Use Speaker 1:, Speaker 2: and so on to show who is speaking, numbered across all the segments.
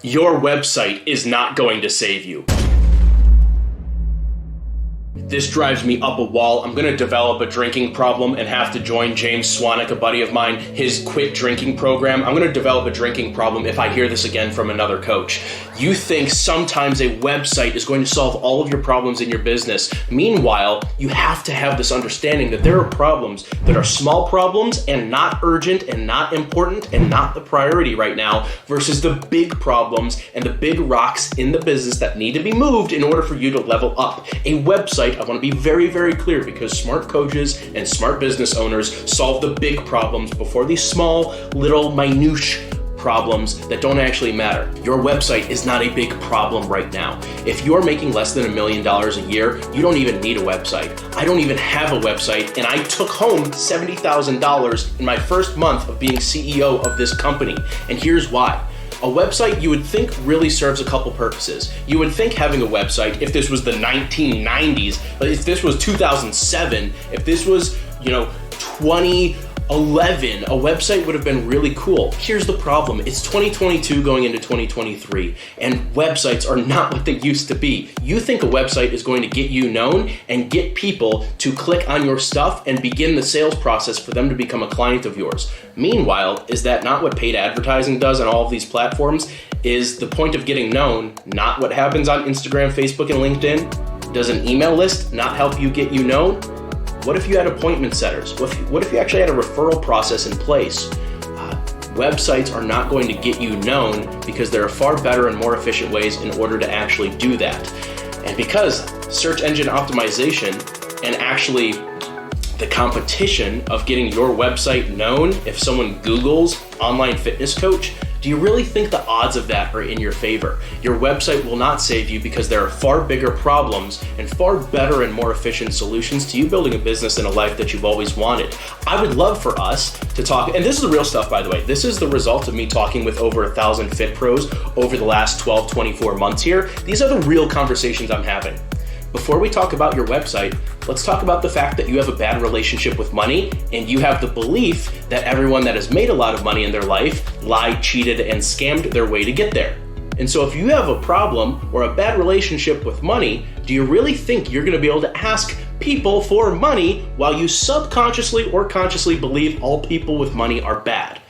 Speaker 1: Your website is not going to save you. This drives me up a wall. I'm going to develop a drinking problem and have to join James Swanwick, a buddy of mine, his quit drinking program. I'm going to develop a drinking problem if I hear this again from another coach. You think sometimes a website is going to solve all of your problems in your business. Meanwhile, you have to have this understanding that there are problems that are small problems and not urgent and not important and not the priority right now versus the big problems and the big rocks in the business that need to be moved in order for you to level up. A website, I want to be very, very clear, because smart coaches and smart business owners solve the big problems before these small, little, minutiae problems that don't actually matter. Your website is not a big problem right now. If you're making less than $1 million a year, you don't even need a website. I don't even have a website, and I took home $70,000 in my first month of being CEO of this company. And here's why. A website, you would think, really serves a couple purposes. You would think having a website, if this was the 1990s, but if this was 2007, if this was, 2011, a website would have been really cool. Here's the problem. It's 2022 going into 2023, and websites are not what they used to be. You think a website is going to get you known and get people to click on your stuff and begin the sales process for them to become a client of yours. Meanwhile, is that not what paid advertising does on all of these platforms? Is the point of getting known not what happens on Instagram, Facebook, and LinkedIn? Does an email list not help you get you known? What if you had appointment setters? What if you actually had a referral process in place? Websites are not going to get you known because there are far better and more efficient ways in order to actually do that. And because search engine optimization and actually the competition of getting your website known, if someone Googles online fitness coach, do you really think the odds of that are in your favor? Your website will not save you because there are far bigger problems and far better and more efficient solutions to you building a business and a life that you've always wanted. I would love for us to talk, and this is the real stuff, by the way. This is the result of me talking with over 1,000 fit pros over the last 12, 24 months here. These are the real conversations I'm having. Before we talk about your website, let's talk about the fact that you have a bad relationship with money and you have the belief that everyone that has made a lot of money in their life lied, cheated, and scammed their way to get there. And so if you have a problem or a bad relationship with money, do you really think you're going to be able to ask people for money while you subconsciously or consciously believe all people with money are bad?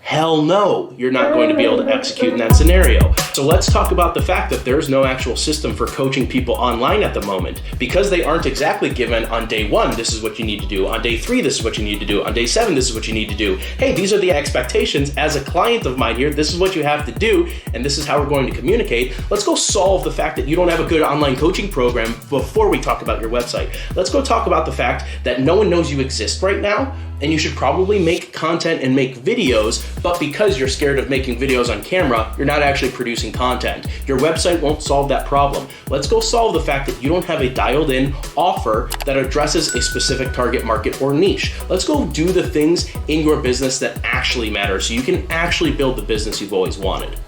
Speaker 1: Hell no, you're not going to be able to execute in that scenario. So let's talk about the fact that there's no actual system for coaching people online at the moment because they aren't exactly given on day 1, this is what you need to do. On day 3, this is what you need to do. On day 7, this is what you need to do. Hey, these are the expectations. As a client of mine here, this is what you have to do, and this is how we're going to communicate. Let's go solve the fact that you don't have a good online coaching program before we talk about your website. Let's go talk about the fact that no one knows you exist right now, and you should probably make content and make videos, but because you're scared of making videos on camera, you're not actually producing content. Your website won't solve that problem. Let's go solve the fact that you don't have a dialed in offer that addresses a specific target market or niche. Let's go do the things in your business that actually matter so you can actually build the business you've always wanted.